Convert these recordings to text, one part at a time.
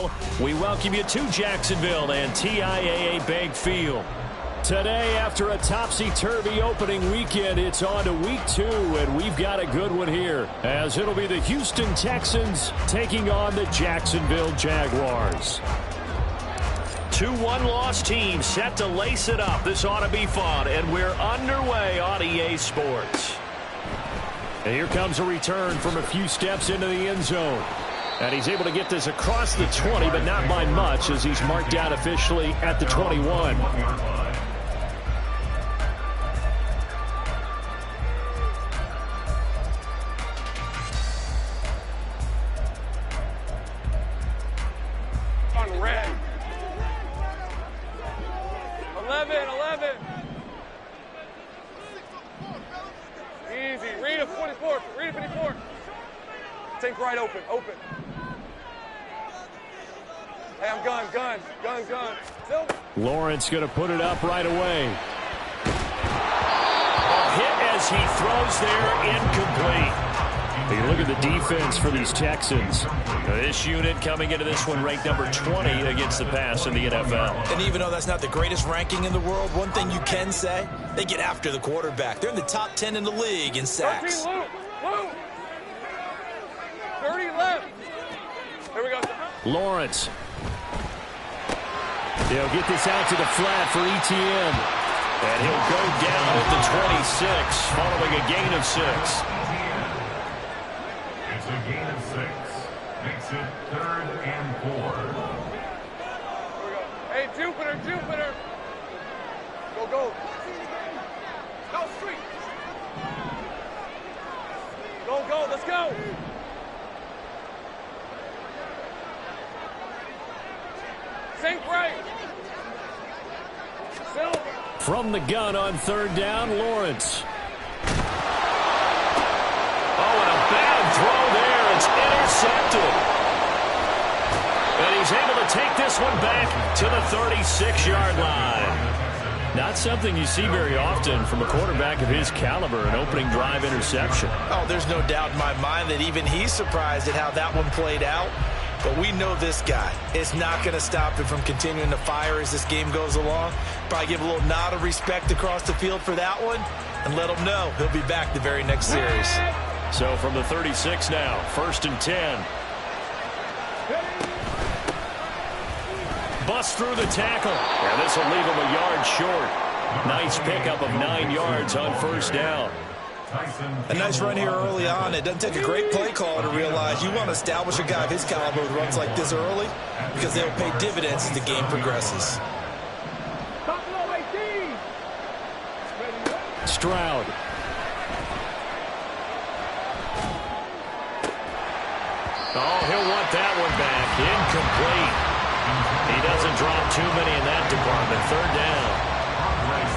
NFL. We welcome you to Jacksonville and TIAA Bank Field. Today, after a topsy-turvy opening weekend, it's on to week 2, and we've got a good one here, as it'll be the Houston Texans taking on the Jacksonville Jaguars. 2 one-loss teams set to lace it up. This ought to be fun, and we're underway on EA Sports. And here comes a return from a few steps into the end zone. And he's able to get this across the 20, but not by much, as he's marked out officially at the 21. On red. 11. Easy. Read a 44. Read a 54. Think right, open. Hey, I'm gun. Silver. Lawrence going to put it up right away. A hit as he throws there, incomplete. Take a look at the defense for these Texans. This unit coming into this one ranked number 20 against the pass in the NFL. And even though that's not the greatest ranking in the world, one thing you can say, they get after the quarterback. They're in the top 10 in the league in sacks. 13 Lou. 30 left. Here we go. Lawrence. They'll get this out to the flat for ETN. And he'll go down at the 26, following a gain of 6. It's a gain of 6. Makes it 3rd and 4. Here we go. Hey, Jupiter. Go. Go, street. Go, let's go. Sink right. Silver. From the gun on 3rd down, Lawrence. Oh, and a bad throw there. It's intercepted. And he's able to take this one back to the 36-yard line. Not something you see very often from a quarterback of his caliber, an opening drive interception. Oh, there's no doubt in my mind that even he's surprised at how that one played out. But we know this guy. It's not going to stop him from continuing to fire as this game goes along. Probably give a little nod of respect across the field for that one and let him know he'll be back the very next series. So from the 36 now, 1st and 10. Bust through the tackle. And this will leave him a yard short. Nice pickup of 9 yards on 1st down. A nice run here early on. It doesn't take a great play call to realize you want to establish a guy of his caliber with runs like this early because they'll pay dividends as the game progresses. Stroud. Oh, he'll want that one back. Incomplete. He doesn't drop too many in that department. 3rd down.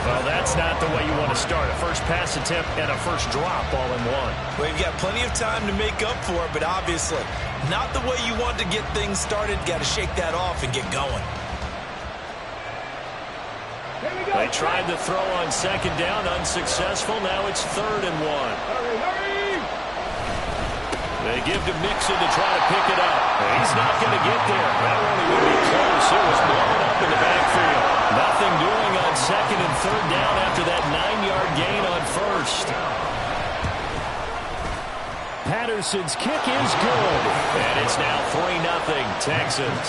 Well, that's not the way you want to start. A first pass attempt and a first drop all in one. Well, you've got plenty of time to make up for it, but obviously not the way you want to get things started. Got to shake that off and get going. They tried to throw on 2nd down, unsuccessful. Now it's 3rd and 1. They give to Mixon to try to pick it up. He's not going to get there. That won't even be close. It was blown up in the backfield. Nothing doing on 2nd and 3rd down after that 9-yard gain on 1st. Patterson's kick is good. And it's now 3-0 Texans.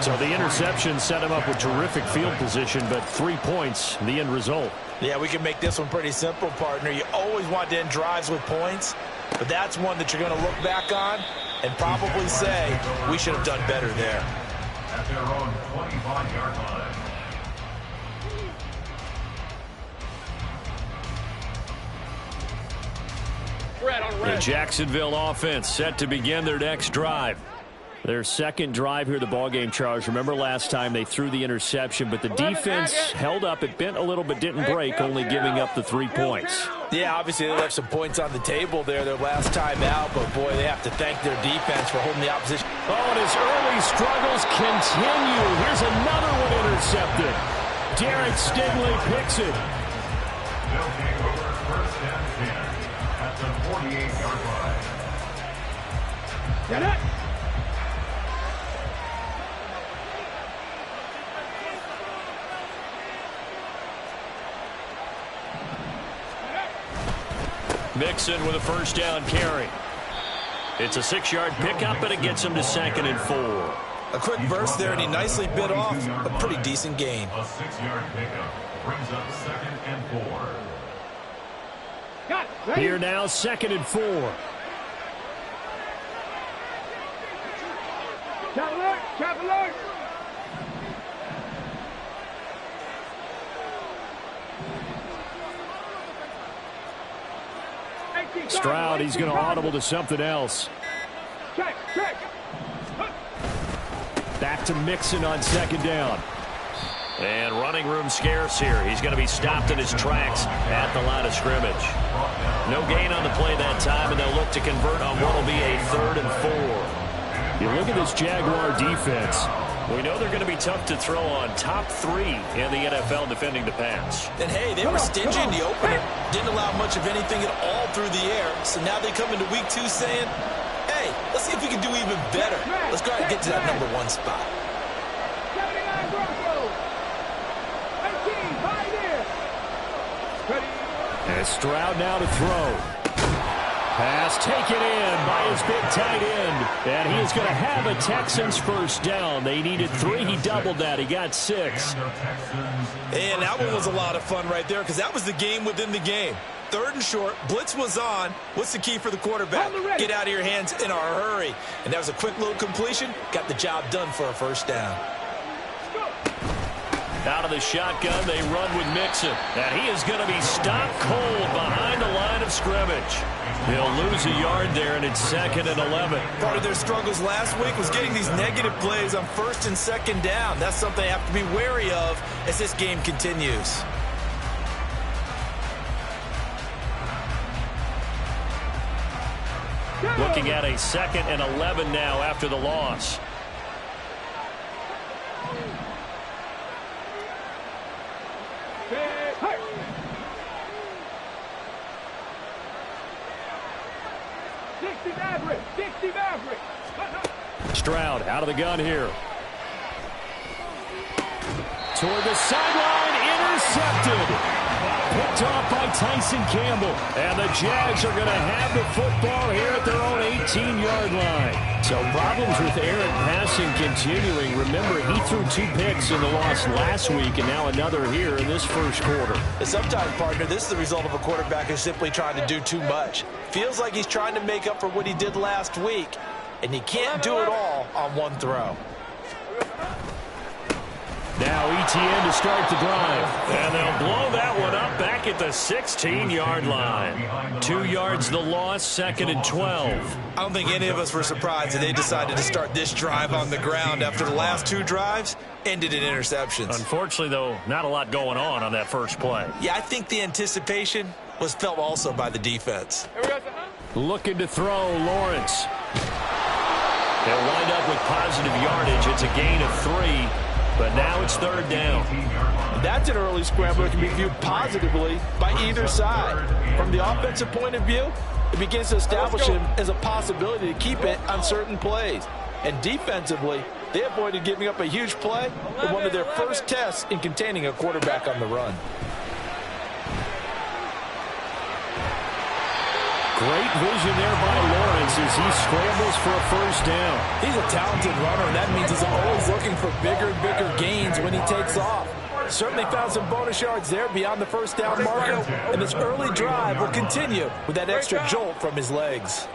So the interception set him up with terrific field position, but 3 points, the end result. Yeah, we can make this one pretty simple, partner. You always want to end drives with points, but that's one that you're going to look back on and probably say, we should have done better there. At their own 25-yard line. The Jacksonville offense set to begin their next drive. Their 2nd drive here, the ballgame, Charles. Remember last time they threw the interception, but the defense held up. It bent a little but didn't break, only giving up the 3 points. Yeah, obviously they left some points on the table there their last time out, but boy, they have to thank their defense for holding the opposition. Oh, and his early struggles continue. Here's another one intercepted. Derek Stingley picks it. They'll take over 1st and 10 at the 48-yard line. Get it! Mixon with a first down carry. It's a 6-yard pickup, and it gets him to 2nd and 4. A quick burst there, and he nicely bit off a pretty decent gain. A 6-yard pickup brings up 2nd and 4. Here now, 2nd and 4. Trap alert! Stroud, he's going to audible to something else. Check. Back to Mixon on 2nd down. And running room scarce here. He's going to be stopped in his tracks at the line of scrimmage. No gain on the play that time, and they'll look to convert on what will be a 3rd and 4. You look at this Jaguar defense. We know they're going to be tough to throw on. Top 3 in the NFL defending the pass. And, hey, they were stingy in the opener. Didn't allow much of anything at all through the air. So now they come into week 2 saying, hey, let's see if we can do even better. Let's go ahead and get to that number 1 spot. 79 Broncos. 18, 5 there. And Stroud now to throw. Pass taken in by his big tight end. And he is going to have a Texans first down. They needed 3. He doubled that. He got 6. And that one was a lot of fun right there because that was the game within the game. 3rd and short. Blitz was on. What's the key for the quarterback? Get out of your hands in a hurry. And that was a quick little completion. Got the job done for a first down. Out of the shotgun, they run with Mixon. And he is going to be stopped cold behind the line of scrimmage. He'll lose a yard there, and it's 2nd and 11. Part of their struggles last week was getting these negative plays on 1st and 2nd down. That's something they have to be wary of as this game continues. Looking at a 2nd and 11 now after the loss. Stroud out of the gun here. Toward the sideline, intercepted. Picked off by Tyson Campbell. And the Jags are going to have the football here at their own 18-yard line. So problems with Aaron passing continuing. Remember, he threw 2 picks in the loss last week, and now another here in this first quarter. And sometimes, partner, this is the result of a quarterback who's simply trying to do too much. Feels like he's trying to make up for what he did last week, and he can't do it all on one throw. Now ETN to start the drive. And they'll blow that one up back at the 16-yard line. 2 yards the loss, 2nd and 12. I don't think any of us were surprised that they decided to start this drive on the ground after the last 2 drives ended in interceptions. Unfortunately, though, not a lot going on that first play. Yeah, I think the anticipation was felt also by the defense. Looking to throw, Lawrence. They'll wind up with positive yardage. It's a gain of 3. But now it's 3rd down. That's an early scramble that can be viewed positively by either side. From the offensive point of view, it begins to establish him as a possibility to keep it on certain plays. And defensively, they avoided giving up a huge play in one of their first tests in containing a quarterback on the run. Great vision there by Lawrence as he scrambles for a first down. He's a talented runner, and that means he's always looking for bigger and bigger gains when he takes off. Certainly found some bonus yards there beyond the first down marker, and this early drive will continue with that extra jolt from his legs.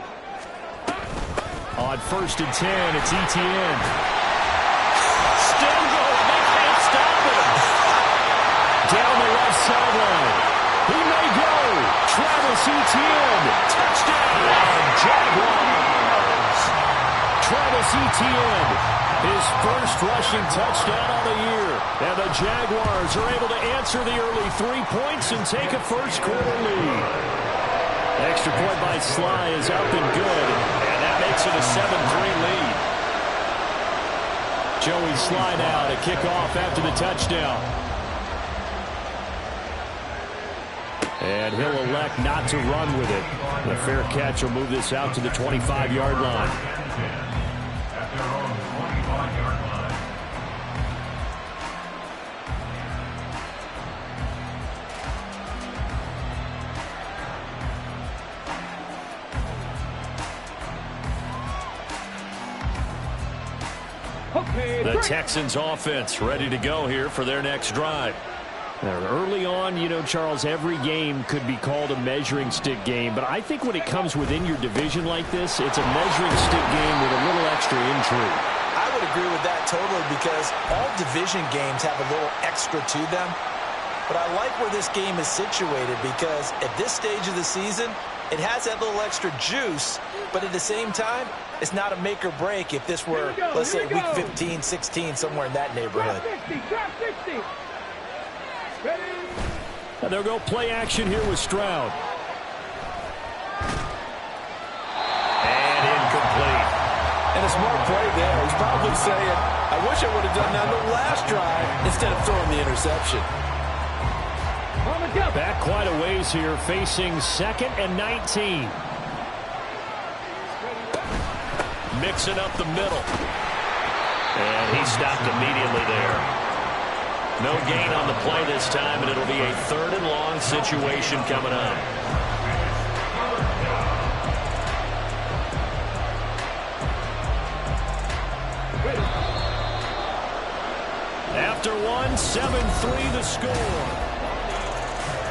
On 1st and 10, it's ETN. Still going. They can't stop him. Down the left sideline. He may go. Travis Etienne. Touchdown, Jaguars. Travis Etienne, his first rushing touchdown on the year. And the Jaguars are able to answer the early 3 points and take a first quarter lead. Extra point by Sly is up and good. And that makes it a 7-3 lead. Joey Sly now to kick off after the touchdown. And he'll elect not to run with it. The fair catch will move this out to the 25-yard line. At their own 25-yard line. The Texans offense ready to go here for their next drive. Early on, you know, Charles, every game could be called a measuring stick game, but I think when it comes within your division like this, it's a measuring stick game with a little extra intrigue. I would agree with that totally because all division games have a little extra to them. But I like where this game is situated because at this stage of the season, it has that little extra juice, but at the same time, it's not a make or break if this were, let's say, week 15, 16, somewhere in that neighborhood. And they'll go play action here with Stroud. And incomplete. And a smart play there. He's probably saying, I wish I would have done that on the last drive instead of throwing the interception. Back quite a ways here, facing 2nd and 19. Mixing up the middle. And he stopped immediately there. No gain on the play this time, and it'll be a 3rd and long situation coming up. After one, 7-3 the score.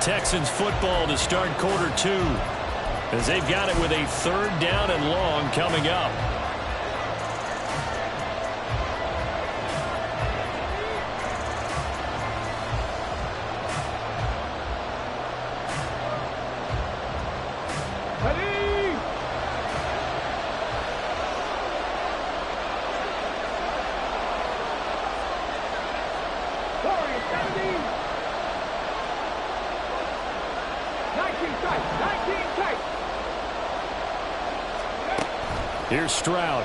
Texans football to start quarter 2 as they've got it with a 3rd down and long coming up. Here's Stroud.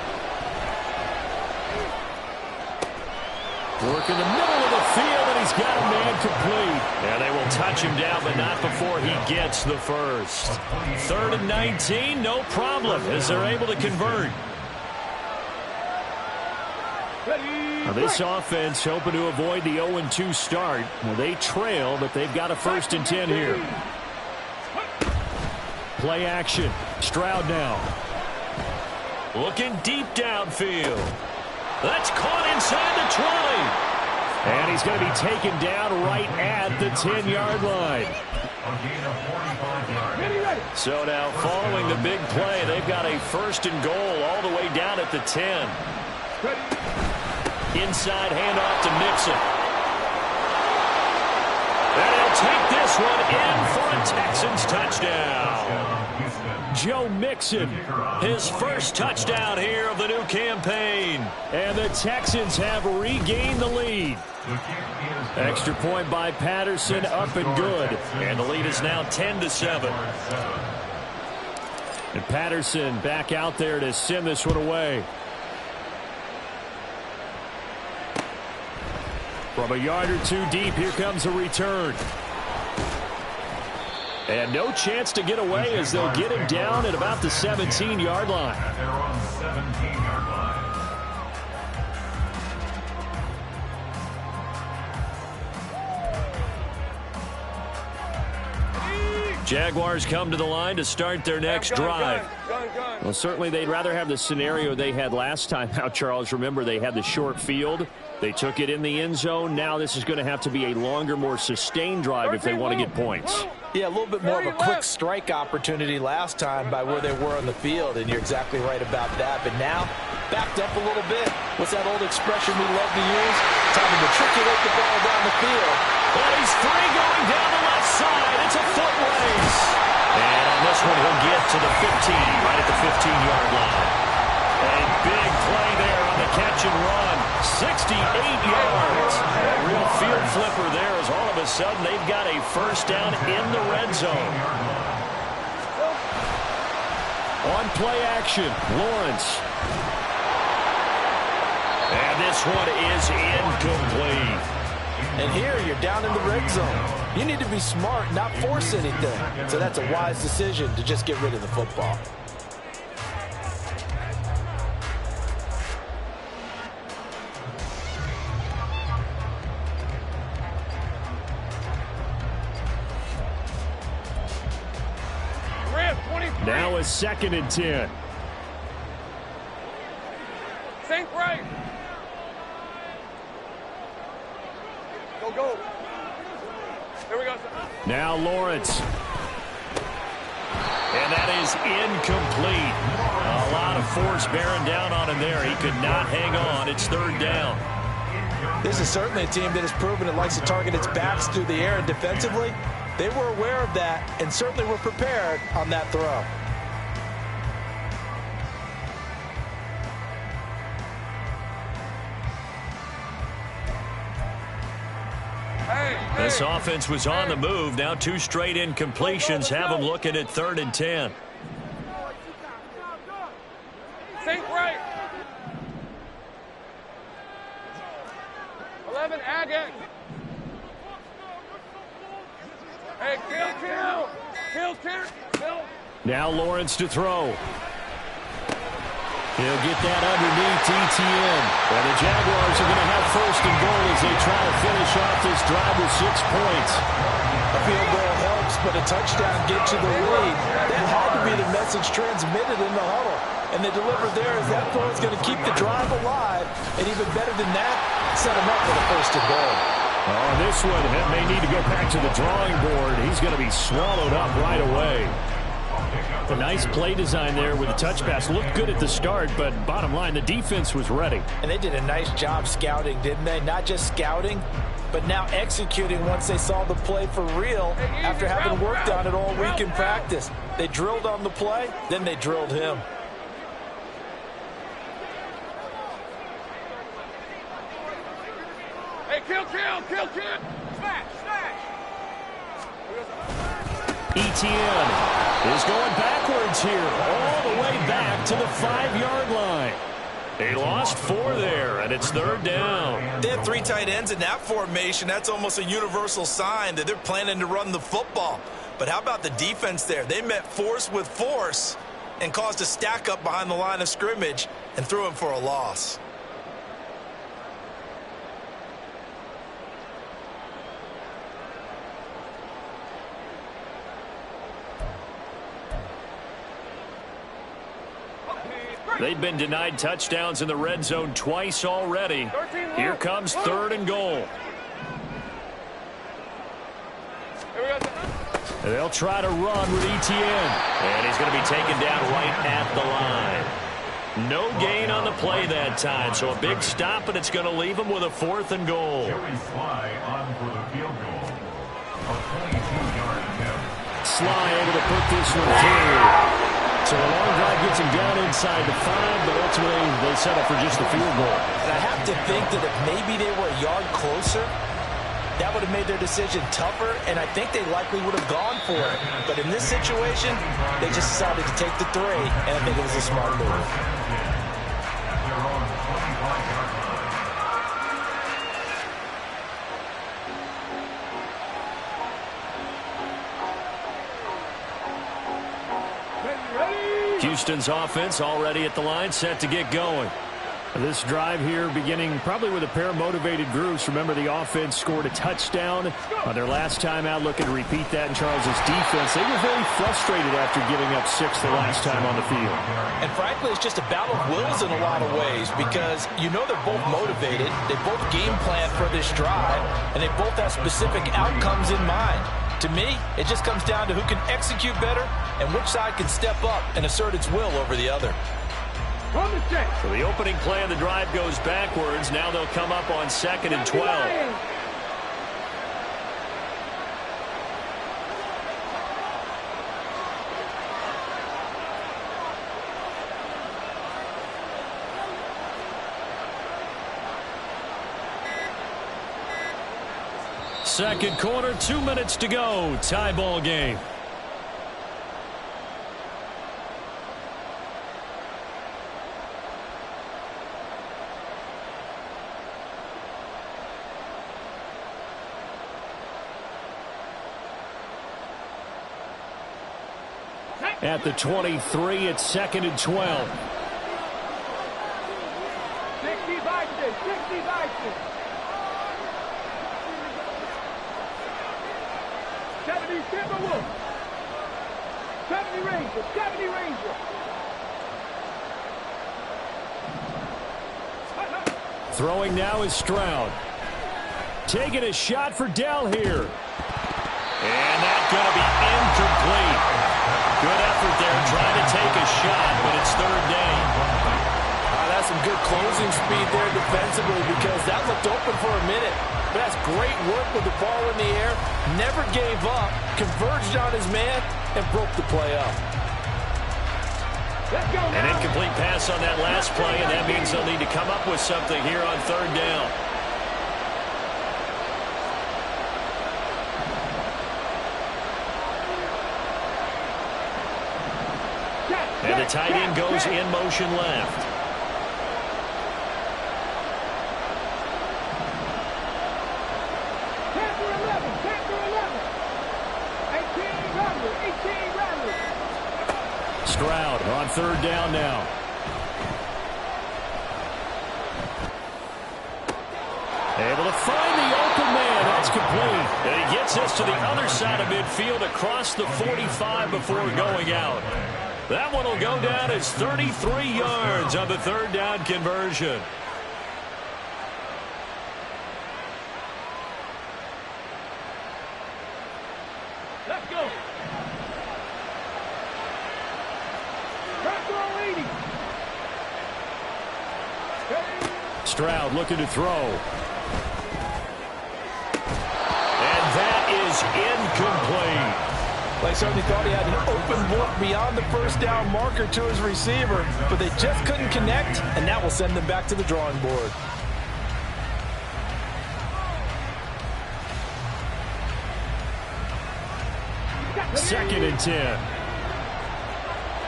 Work in the middle of the field, and he's got a man complete. And they will touch him down, but not before he gets the first. 3rd and 19, no problem, as they're able to convert. Now this offense hoping to avoid the 0-2 start. Now they trail, but they've got a 1st and 10 here. Play action. Stroud now. Looking deep downfield. That's caught inside the 20. And he's going to be taken down right at the 10-yard line. So now following the big play, they've got a 1st and goal all the way down at the 10. Inside handoff to Mixon. And he'll take this one in for a Texans touchdown. Joe Mixon, his first touchdown here of the new campaign. And the Texans have regained the lead. Extra point by Patterson, up and good. And the lead is now 10-7. And Patterson back out there to send this one away. From a yard or 2 deep, here comes a return. And no chance to get away as they'll get him down at about the 17-yard line. They're on the 17-yard line. Jaguars come to the line to start their next drive. Well, certainly they'd rather have the scenario they had last time out, Charles. Remember, they had the short field. They took it in the end zone. Now this is going to have to be a longer, more sustained drive if they want to get points. Yeah, a little bit more of a quick strike opportunity last time by where they were on the field, and you're exactly right about that. But now, backed up a little bit. What's that old expression we love to use? Time to matriculate the ball down the field. Well, he's free going down the left side. It's a foot race. And on this one, he'll get to the 15, right at the 15-yard line. A big play there on the catch and run. 68 yards. A real field flipper there as all of a sudden they've got a 1st down in the red zone. On play action, Lawrence. And this one is incomplete. And here you're down in the red zone. You need to be smart, not force anything. So that's a wise decision to just get rid of the football. Now a 2nd and 10. Sink right. Go, go. Here we go. Now Lawrence. And that is incomplete. A lot of force bearing down on him there. He could not hang on. It's third down. This is certainly a team that has proven it likes to target its backs through the air, and defensively, they were aware of that and certainly were prepared on that throw. This offense was on the move. Now 2 straight incompletions have them looking at 3rd and 10. Think right. 11, Agate. Hey, kill. Now Lawrence to throw. He'll get that underneath Etienne. And the Jaguars are going to have 1st and goal as they try to finish off this drive with 6 points. A field goal helps, but a touchdown gets you the lead. That had to be the message transmitted in the huddle. And they delivered there as that throw is going to keep the drive alive. And even better than that, set him up for the 1st and goal. Oh, this one may need to go back to the drawing board. He's going to be swallowed up right away. A nice play design there with a touch pass. Looked good at the start, but bottom line, the defense was ready. And they did a nice job scouting, didn't they? Not just scouting, but now executing once they saw the play for real after having worked on it all week in practice. They drilled on the play, then they drilled him. Hey, kill. Smash. Etienne is going backwards here, all the way back to the 5-yard line. They lost 4 there, and it's 3rd down. They have 3 tight ends in that formation. That's almost a universal sign that they're planning to run the football. But how about the defense there? They met force with force and caused a stack up behind the line of scrimmage and threw him for a loss. They've been denied touchdowns in the red zone twice already. Here comes 3rd and goal. They'll try to run with Etienne. And he's going to be taken down right at the line. No gain on the play that time, so a big stop, and it's going to leave him with a 4th and goal. Joey Sly on for the field goal. A 22-yard attempt. Sly able to put this one through. So the long drive gets him down inside the 5, but ultimately they settle for just the field goal. And I have to think that if maybe they were a yard closer, that would have made their decision tougher, and I think they likely would have gone for it. But in this situation, they just decided to take the 3, and I think it was a smart move. Houston's offense already at the line, set to get going. This drive here beginning probably with a pair of motivated groups. Remember, the offense scored a touchdown on their last time out, looking to repeat that in Charles's defense. They were very frustrated after giving up 6 the last time on the field. And frankly, it's just a battle of wills in a lot of ways because you know they're both motivated. They both game plan for this drive, and they both have specific outcomes in mind. To me, it just comes down to who can execute better and which side can step up and assert its will over the other. So the opening play of the drive goes backwards. Now they'll come up on 2nd and 12. Second quarter, 2 minutes to go. Tie ball game. At the 23, it's 2nd and 12. 60 Bison. 70 Timberwolf. 70 Ranger. 70 Ranger. Throwing now is Stroud. Taking a shot for Dell here. And that's going to be incomplete. Good effort there trying to take a shot, but it's third down. That's some good closing speed there defensively because that looked open for a minute. But that's great work with the ball in the air. Never gave up, converged on his man, and broke the play up. An incomplete pass on that last play, and that means they'll need to come up with something here on third down. And the tight end goes in motion left. Stroud on third down now. Able to find the open man. That's complete. And he gets us to the other side of midfield across the 45 before going out. That one will go down as 33 yards on the third down conversion. Let's go. Stroud looking to throw. And that is incomplete. They certainly thought he had an open look beyond the first down marker to his receiver, but they just couldn't connect, and that will send them back to the drawing board. Second and 10.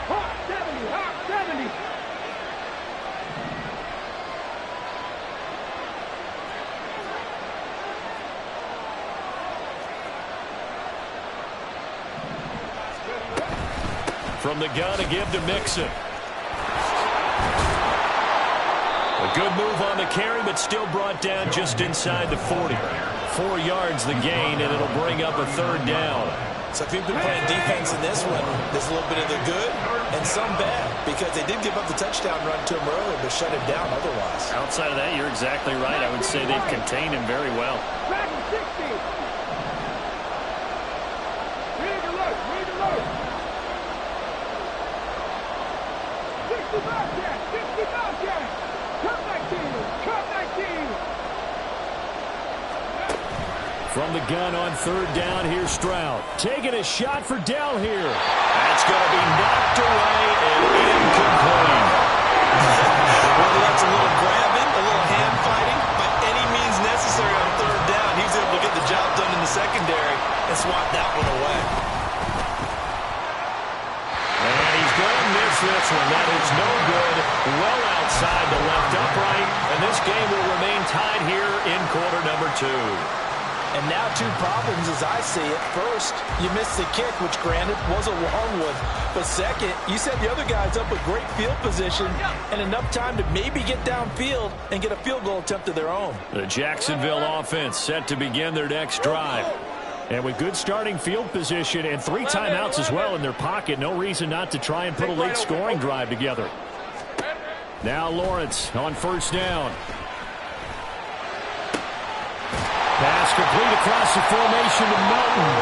Hot 70, hot 70. From the gun to give to Mixon. A good move on the carry, but still brought down just inside the 40. 4 yards the gain, and it'll bring up a third down. So if you've been playing defense in this one, there's a little bit of the good and some bad, because they did give up the touchdown run to him earlier, but shut him down otherwise. Outside of that, you're exactly right. I would say they've contained him very well. Back to 60. Read the look, read the look. 60 Bobcat, 60 Bobcat. Come back to you, come back to you. From the gun on third down, here's Stroud. Taking a shot for Dell here. That's going to be knocked away and incomplete. Whether that's a little grabbing, a little hand fighting, by any means necessary on third down, he was able to get the job done in the secondary and swat that one away. And he's going to miss this one. That is no good. Well outside the left upright. And this game will remain tied here in quarter number 2. And now 2 problems as I see it. First, you missed the kick, which granted was a long one. But second, you set the other guys up with great field position and enough time to maybe get downfield and get a field goal attempt of their own. The Jacksonville offense set to begin their next drive. And with good starting field position and 3 timeouts as well in their pocket, no reason not to try and put a late scoring drive together. Now Lawrence on first down. Pass complete across the formation to Melton.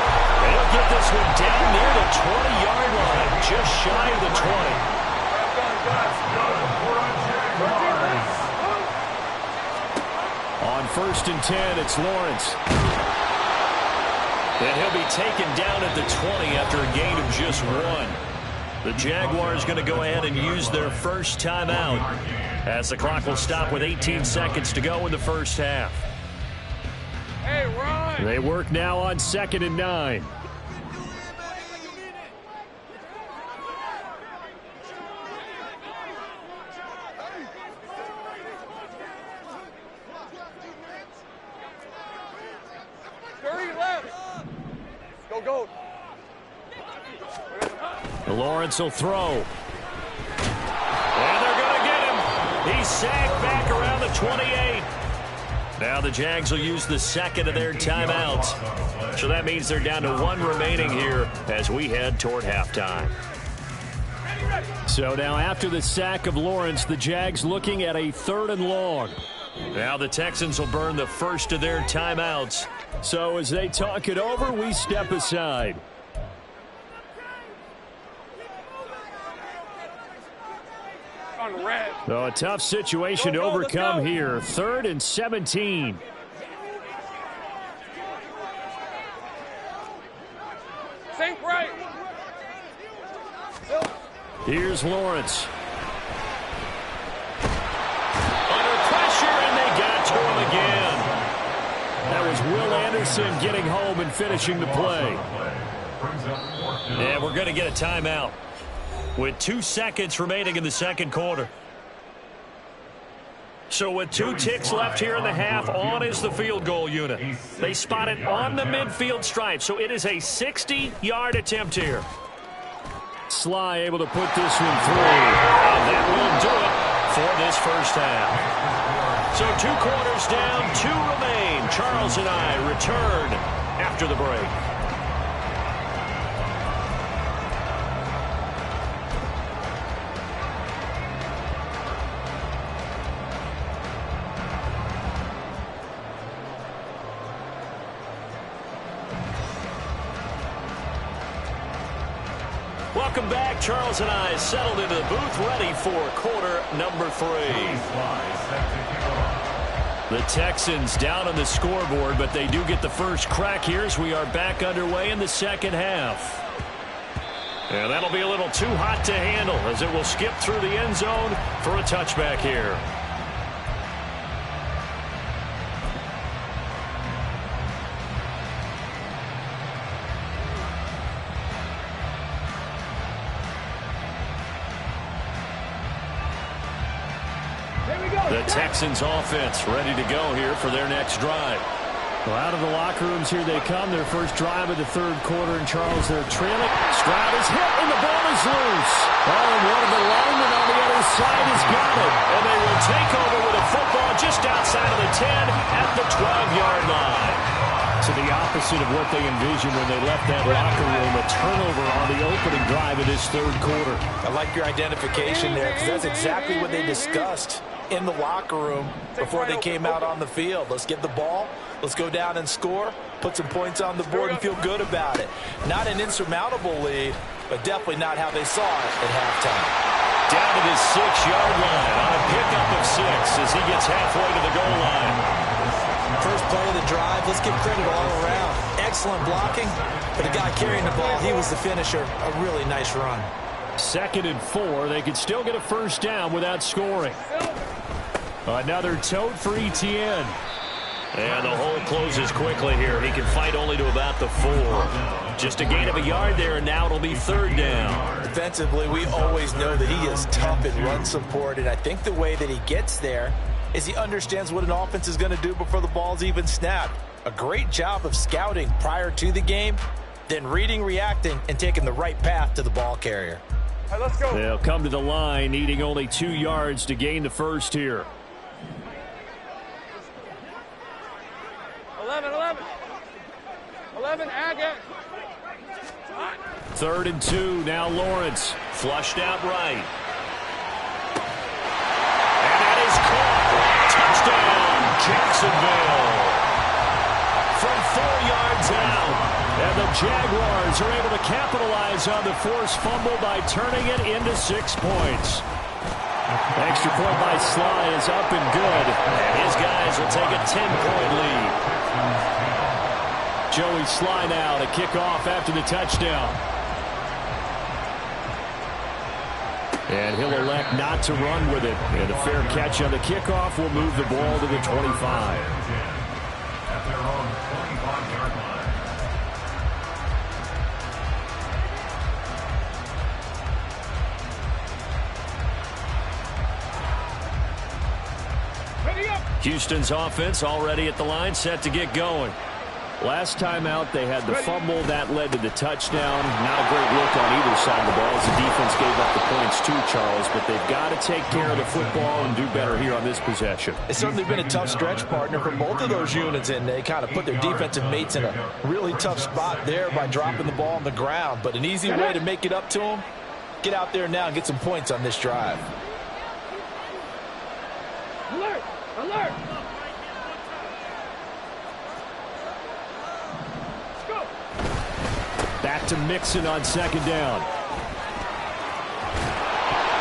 They'll get this one down near the 20-yard line, just shy of the 20. On first and 10, it's Lawrence. And he'll be taken down at the 20 after a gain of just 1. The Jaguars going to go ahead and use their first timeout as the clock will stop with 18 seconds to go in the first half. Hey, Ron. They work now on second and 9. Go. Lawrence will throw. And they're going to get him. He's sagged back around the 28. Now the Jags will use the second of their timeouts. So that means they're down to 1 remaining here as we head toward halftime. So now after the sack of Lawrence, the Jags looking at a 3rd and long. Now the Texans will burn the first of their timeouts. So as they talk it over, we step aside. So a tough situation to overcome here. 3rd and 17. Sink right. Here's Lawrence. Under pressure, and they got to him again. That was Will Anderson getting home and finishing the play. And we're going to get a timeout with 2 seconds remaining in the second quarter. So with 2 ticks left here in the half, on is the field goal unit. They spot it on the midfield stripe, so it is a 60-yard attempt here. Sly able to put this one through, and that will do it for this first half. So 2 quarters down, 2 remain. Charles and I return after the break. Welcome back. Charles and I settled into the booth, ready for quarter number 3. The Texans down on the scoreboard, but they do get the first crack here as we are back underway in the second half. And that'll be a little too hot to handle as it will skip through the end zone for a touchback here. The Texans offense ready to go here for their next drive. Well, out of the locker rooms here they come. Their first drive of the 3rd quarter, and Charles, they're trailing. Stroud is hit, and the ball is loose. Oh, and one of the linemen on the other side has got it. And they will take over with a football just outside of the 10 at the 12-yard line. So the opposite of what they envisioned when they left that locker room, a turnover on the opening drive of this 3rd quarter. I like your identification there because that's exactly what they discussed in the locker room before they came out on the field. Let's get the ball. Let's go down and score, put some points on the board, and feel good about it. Not an insurmountable lead, but definitely not how they saw it at halftime. Down to the 6-yard line on a pickup of 6 as he gets halfway to the goal line. First play of the drive, let's give credit all around. Excellent blocking, but the guy carrying the ball, he was the finisher. A really nice run. 2nd and 4. They could still get a first down without scoring. Another tote for Etienne. And the hole closes quickly here. He can fight only to about the 4. Just a gain of a yard there, and now it'll be 3rd down. Defensively, we always know that he is tough in run support, and I think the way that he gets there is he understands what an offense is going to do before the ball's even snapped. A great job of scouting prior to the game, then reading, reacting, and taking the right path to the ball carrier. All right, let's go. They'll come to the line, needing only 2 yards to gain the first here. 11, Agate. 3rd and 2, now Lawrence. Flushed out right. And that is caught. Touchdown, Jacksonville. From 4 yards out. And the Jaguars are able to capitalize on the forced fumble by turning it into 6 points. Extra point by Sly is up and good. And his guys will take a 10-point lead. Joey Sly now to kick off after the touchdown. And he'll elect not to run with it. And a fair catch on the kickoff will move the ball to the 25. At their own 25-yard line. Houston's offense already at the line, set to get going. Last time out, they had the fumble. That led to the touchdown. Not a great look on either side of the ball as the defense gave up the points too, Charles. But they've got to take care of the football and do better here on this possession. It's certainly been a tough stretch, partner, for both of those units, and they kind of put their defensive mates in a really tough spot there by dropping the ball on the ground. But an easy way to make it up to them, get out there now and get some points on this drive. Alert! Back to Mixon on second down.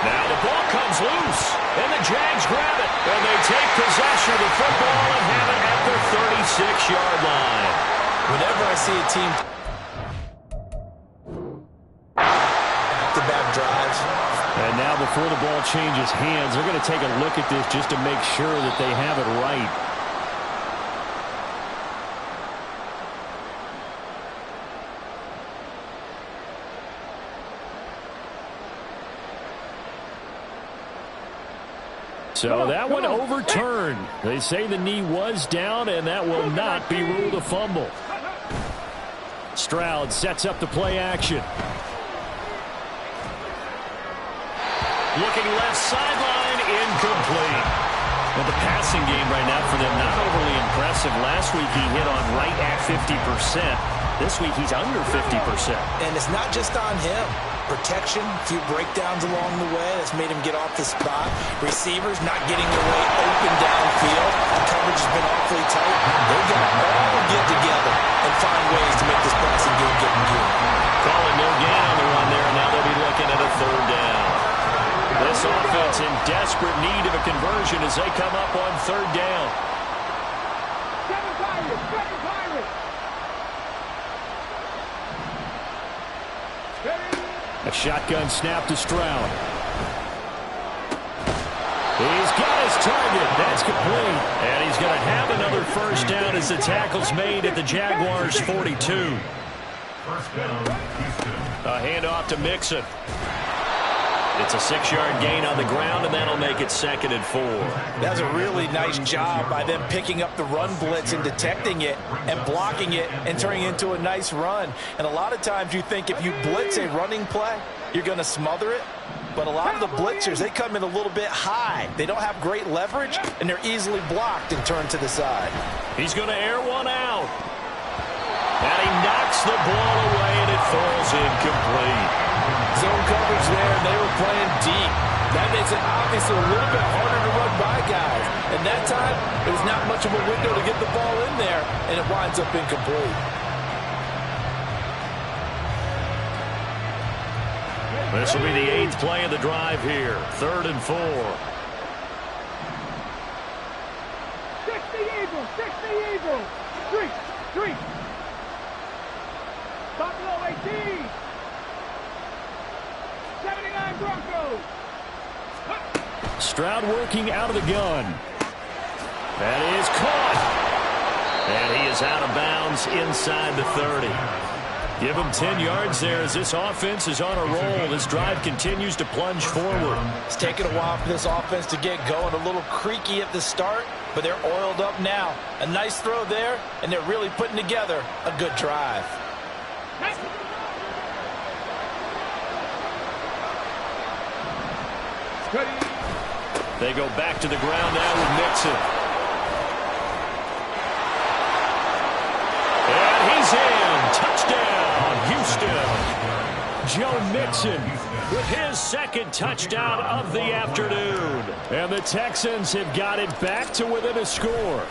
Now the ball comes loose, and the Jags grab it. And they take possession of the football and have it at their 36-yard line. Whenever I see a team back-to-back drives. And now before the ball changes hands, they're going to take a look at this just to make sure that they have it right. So that one overturned. They say the knee was down, and that will not be ruled a fumble. Stroud sets up the play action. Looking left sideline, incomplete. Well, the passing game right now for them, not overly impressive. Last week he hit on right at 50%. This week he's under 50%. And it's not just on him. Protection, a few breakdowns along the way. That's made him get off the spot. Receivers not getting their way open downfield. The coverage has been awfully tight. They've got to all get together and find ways to make this passing game get in gear. Calling no gain on the run there, and now they'll be looking at a third down. This offense in desperate need of a conversion as they come up on third down. Seven Pirates! A shotgun snap to Stroud. He's got his target. That's complete. And he's going to have another first down as the tackle's made at the Jaguars' 42. First down, Houston. A handoff to Mixon. It's a 6-yard gain on the ground, and that'll make it 2nd and 4. That's a really nice job by them picking up the run blitz and detecting it and blocking it and turning it into a nice run. And a lot of times you think if you blitz a running play, you're going to smother it. But a lot of the blitzers, they come in a little bit high. They don't have great leverage, and they're easily blocked and turned to the side. He's going to air one out. And he knocks the ball away, and it falls incomplete. Zone coverage there, and they were playing deep. That makes it obviously a little bit harder to run by guys. And that time, it was not much of a window to get the ball in there, and it winds up incomplete. This will be the 8th play of the drive here. 3rd and 4. 60 Eagles! 60 Eagles! Street! Buffalo 18! 79 Broncos! Stroud working out of the gun. That is caught. And he is out of bounds inside the 30. Give him 10 yards there as this offense is on a roll. This drive continues to plunge forward. It's taken a while for this offense to get going. A little creaky at the start, but they're oiled up now. A nice throw there, and they're really putting together a good drive. They go back to the ground now with Mixon. And he's in. Touchdown, Houston. Joe Mixon with his 2nd touchdown of the afternoon. And the Texans have got it back to within a score.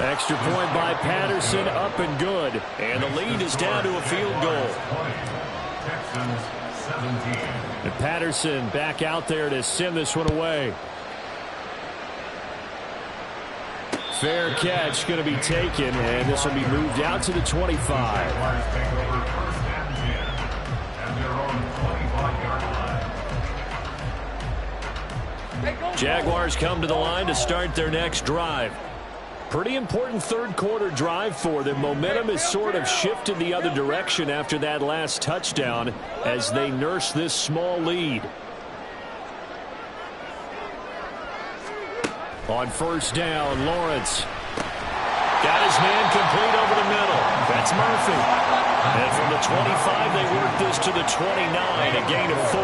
Extra point by Patterson, up and good. And the lead is down to a field goal. Texans 17. And Patterson back out there to send this one away. Fair catch going to be taken, and this will be moved out to the 25. Jaguars take over 1st and 10 at their own 25-yard line. Jaguars come to the line to start their next drive. Pretty important 3rd quarter drive for them. Momentum has sort of shifted the other direction after that last touchdown as they nurse this small lead. On 1st down, Lawrence got his man complete over the middle. That's Murphy. And from the 25, they work this to the 29, a gain of 4.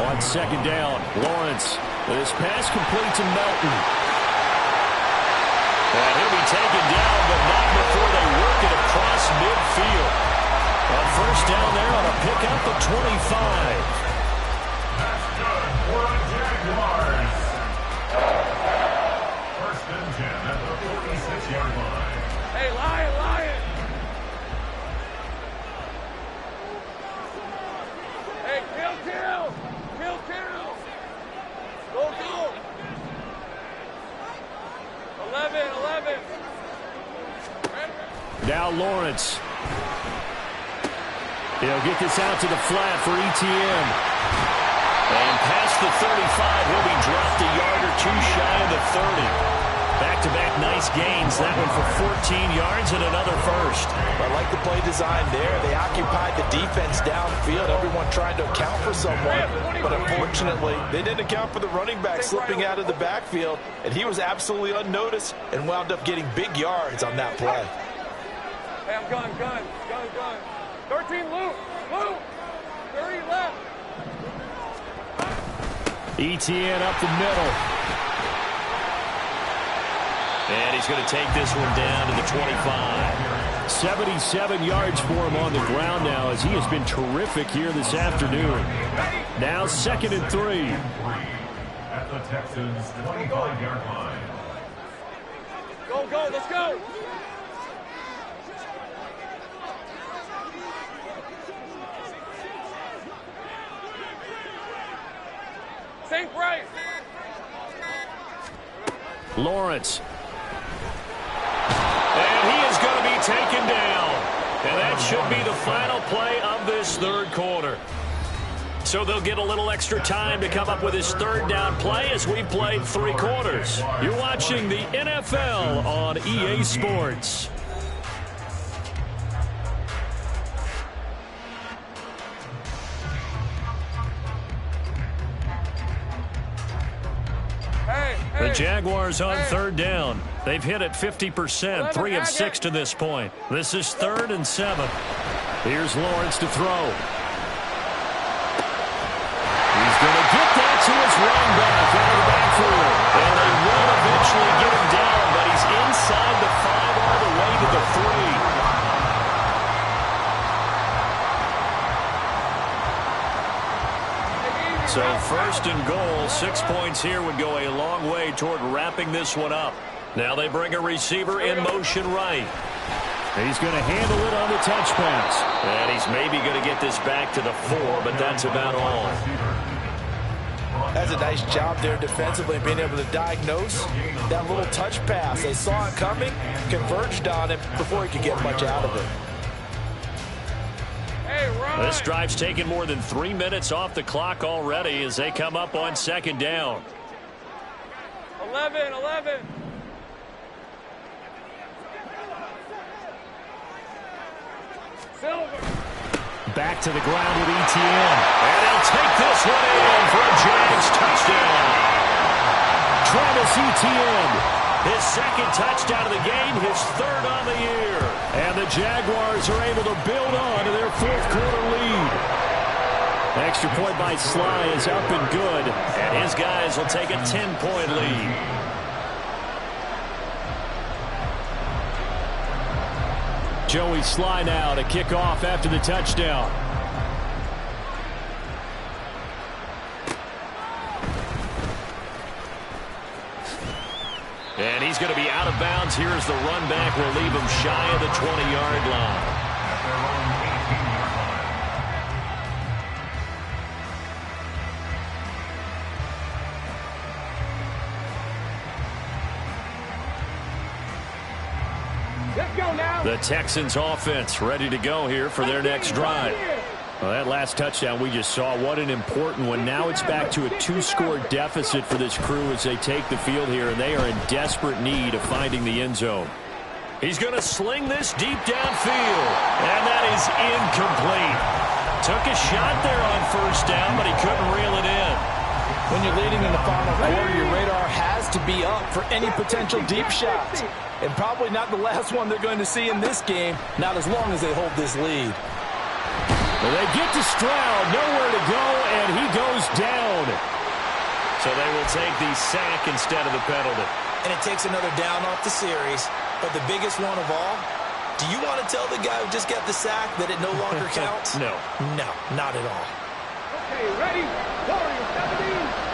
On 2nd down, Lawrence with his pass complete to Melton. And he'll be taken down, but not before they work it across midfield. On 1st down there on a pickup of 25. Now Lawrence. He'll get this out to the flat for ETN. And past the 35, he'll be dropped a yard or two shy of the 30. Back-to-back nice gains. That one for 14 yards and another first. I like the play design there. They occupied the defense downfield. Everyone trying to account for someone. But unfortunately, they didn't account for the running back slipping out of the backfield. And he was absolutely unnoticed and wound up getting big yards on that play. Hey, I'm gun. 13, Luke. 30 left. ETN up the middle. And he's going to take this one down to the 25. 77 yards for him on the ground now as he has been terrific here this afternoon. Now 2nd and 3. At the Texans' 25-yard line. Go, let's go. St. Bryce. Lawrence. And he is going to be taken down. And that should be the final play of this third quarter. So they'll get a little extra time to come up with his third down play as we played 3 quarters. You're watching the NFL on EA Sports. The Jaguars on 3rd down. They've hit it 50%, 3 of 6 to this point. This is 3rd and 7. Here's Lawrence to throw. He's going to get that to his running back out of the backfield. And they will eventually get him down, but he's inside the 5 all the way to the 3. So 1st and goal, 6 points here would go a long way toward wrapping this one up. Now they bring a receiver in motion right. He's going to handle it on the touch pass. And he's maybe going to get this back to the 4, but that's about all. That's a nice job there defensively, being able to diagnose that little touch pass. They saw it coming, converged on him before he could get much out of it. This drive's taken more than 3 minutes off the clock already as they come up on 2nd down. 11. Silver. Back to the ground with ETN. And he'll take this one in for a Giants touchdown. Travis Etienne. His 2nd touchdown of the game, his 3rd on the year. And the Jaguars are able to build on to their 4th quarter lead. Extra point by Sly is up and good. And his guys will take a 10-point lead. Joey Sly now to kick off after the touchdown. And he's going to be out of bounds here as the run back will leave him shy of the 20-yard line. Let's go now. The Texans offense ready to go here for their next drive. Well, that last touchdown we just saw, what an important one. Now it's back to a 2-score deficit for this crew as they take the field here, and they are in desperate need of finding the end zone. He's going to sling this deep downfield, and that is incomplete. Took a shot there on 1st down, but he couldn't reel it in. When you're leading in the final quarter, your radar has to be up for any potential deep shots. And probably not the last one they're going to see in this game, not as long as they hold this lead. Well, they get to Stroud, nowhere to go, and he goes down. So they will take the sack instead of the penalty. And it takes another down off the series. But the biggest one of all, do you want to tell the guy who just got the sack that it no longer counts? No. No, not at all. Okay, ready? Warriors, 17.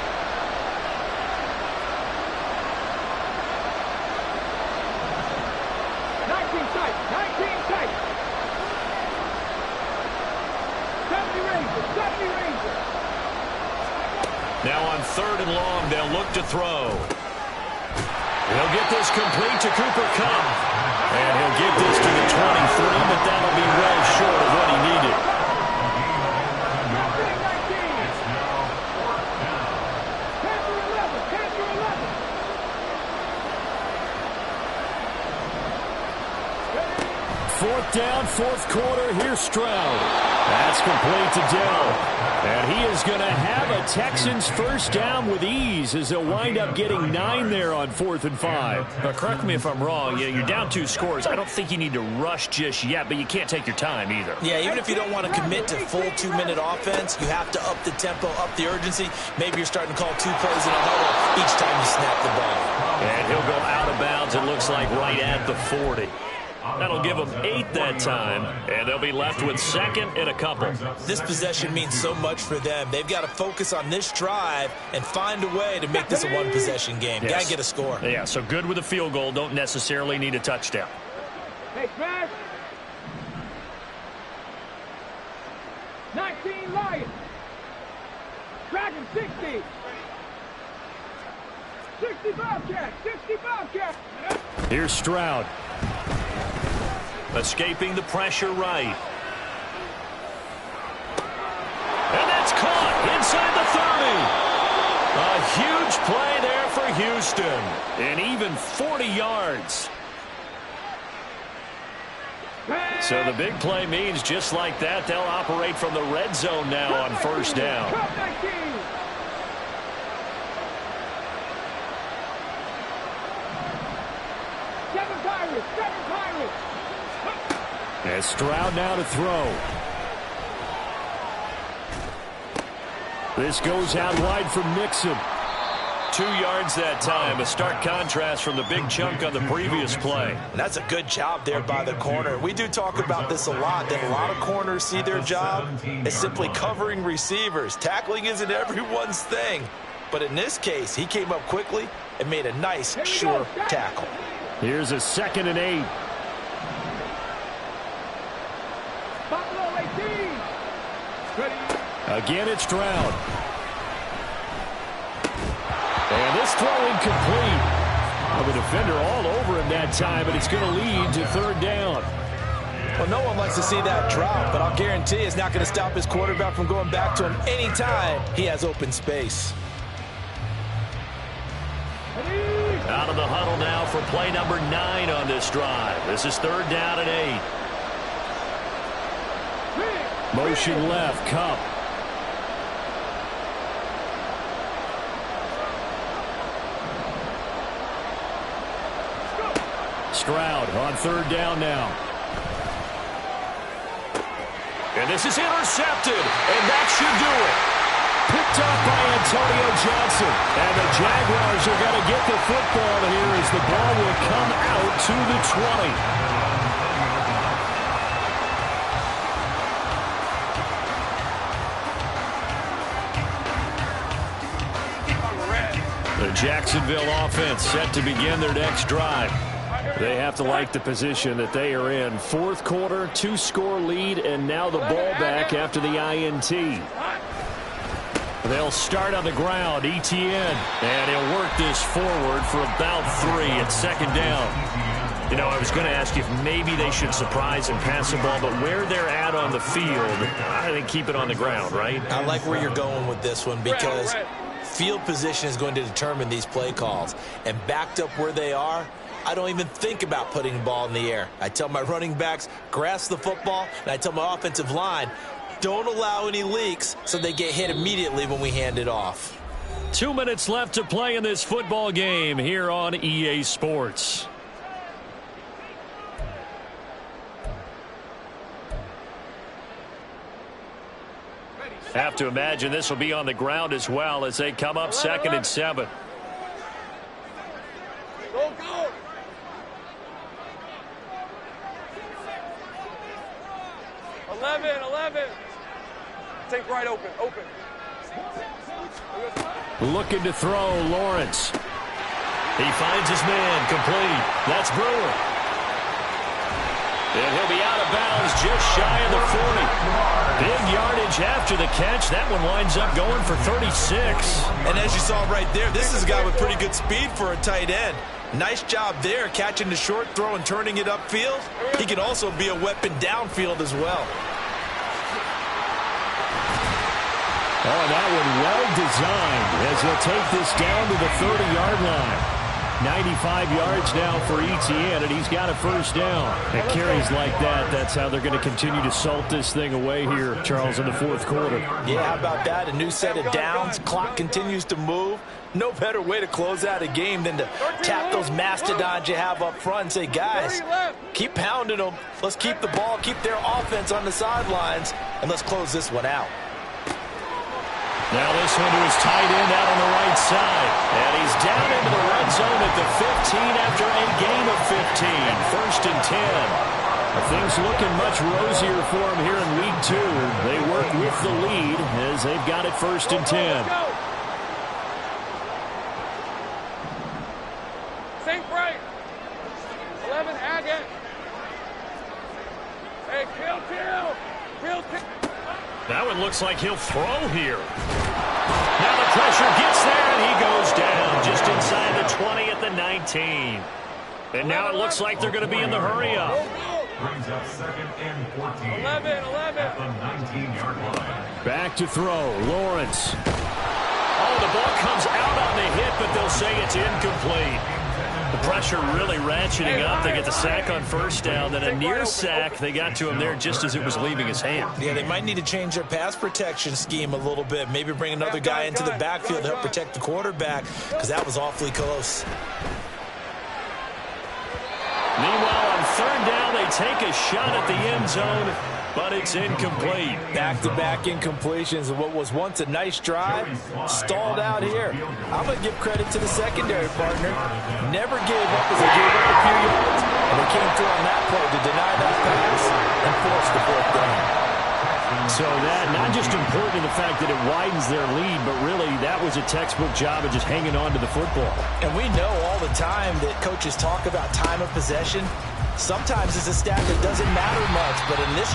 Now on 3rd and long, they'll look to throw. He'll get this complete to Cooper Kupp. And he'll get this to the 23, but that'll be well short of what he needed. Fourth down, fourth quarter. Here's Stroud. That's complete to Dell. And he is going to have a Texans first down with ease as they'll wind up getting 9 there on 4th and 5. Now, correct me if I'm wrong. You're down 2 scores. I don't think you need to rush just yet, but you can't take your time either. Yeah, even if you don't want to commit to full 2-minute offense, you have to up the tempo, up the urgency. Maybe you're starting to call 2 plays in a huddle each time you snap the ball. And he'll go out of bounds, it looks like, right at the 40. That'll give them 8 that time, and they'll be left with 2nd and a couple. This possession means so much for them. They've got to focus on this drive and find a way to make this a one-possession game. Yes. Got to get a score. Yeah, so good with a field goal. Don't necessarily need a touchdown. Hey, smash. 19 Lions. Dragon 60. 60 Bobcat. 60 Bobcat. Here's Stroud. Escaping the pressure right. And that's caught inside the 30. A huge play there for Houston. And even 40 yards. So the big play means just like that, they'll operate from the red zone now on first down. And Stroud now to throw. This goes out wide for Mixon. 2 yards that time. A stark contrast from the big chunk on the previous play. And that's a good job there by the corner. We do talk about this a lot, that a lot of corners see their job as simply covering receivers. Tackling isn't everyone's thing. But in this case, he came up quickly and made a nice, sure tackle. Here's a 2nd and 8. Again, it's Stroud. And this throw incomplete. Well, the defender all over him that time, but it's going to lead to 3rd down. Well, no one likes to see that drop, but I'll guarantee it's not going to stop his quarterback from going back to him anytime he has open space. Out of the huddle now for play number 9 on this drive. This is 3rd down and 8. Motion left, Kupp. Stroud on 3rd down now. And this is intercepted, and that should do it. Picked up by Antonio Johnson. And the Jaguars are going to get the football here as the ball will come out to the 20. The Jacksonville offense set to begin their next drive. They have to like the position that they are in. 4th quarter, 2-score lead, and now the ball back after the INT. They'll start on the ground, Etienne, and he'll work this forward for about 3 at 2nd down. You know, I was going to ask you if maybe they should surprise and pass the ball, but where they're at on the field, I think keep it on the ground, right? I like where you're going with this one because field position is going to determine these play calls. And backed up where they are, I don't even think about putting the ball in the air. I tell my running backs, grasp the football, and I tell my offensive line, don't allow any leaks so they get hit immediately when we hand it off. 2 minutes left to play in this football game here on EA Sports. Have to imagine this will be on the ground as well as they come up 2nd and 7. Go, go. Eleven. Take right open. Looking to throw, Lawrence. He finds his man, complete. That's Brewer. And he'll be out of bounds just shy of the 40. Big yardage after the catch. That one winds up going for 36. And as you saw right there, this is a guy with pretty good speed for a tight end. Nice job there, catching the short throw and turning it upfield. He can also be a weapon downfield as well. Oh, that one well designed as he'll take this down to the 30-yard line. 95 yards now for Etienne, and he's got a first down. And carries like that, that's how they're going to continue to salt this thing away here, Charles, in the fourth quarter. Yeah, how about that? A new set of downs. Clock continues to move. No better way to close out a game than to tap those mastodons you have up front and say, guys, keep pounding them. Let's keep the ball, keep their offense on the sidelines, and let's close this one out. Now this one to his tight end out on the right side. And he's down into the red zone at the 15 after a gain of 15. First and 10. Things looking much rosier for him here in week 2. They work with the lead as they've got it first and 10. St. Bright. 11, Agate. Hey, kill. That one looks like he'll throw here. Now the pressure gets there, and he goes down just inside the 20 at the 19. And now it looks like they're going to be in the hurry-up. Brings up 2nd and 14. 11. At the 19-yard line. Back to throw. Lawrence. Oh, the ball comes out on the hit, but they'll say it's incomplete. The pressure really ratcheting up. They get the sack on first down, then a near sack. They got to him there just as it was leaving his hand. Yeah, they might need to change their pass protection scheme a little bit. Maybe bring another guy into the backfield to help protect the quarterback, because that was awfully close. Meanwhile, on third down, they take a shot at the end zone, but it's incomplete. Back-to-back incompletions of what was once a nice drive, stalled out here. I'm going to give credit to the secondary partner. Never gave up as they gave up a few yards, and they came through on that play to deny that pass and force the fourth down. So that not just important in the fact that it widens their lead, but really that was a textbook job of just hanging on to the football. And we know all the time that coaches talk about time of possession. Sometimes it's a stat that doesn't matter much, but in this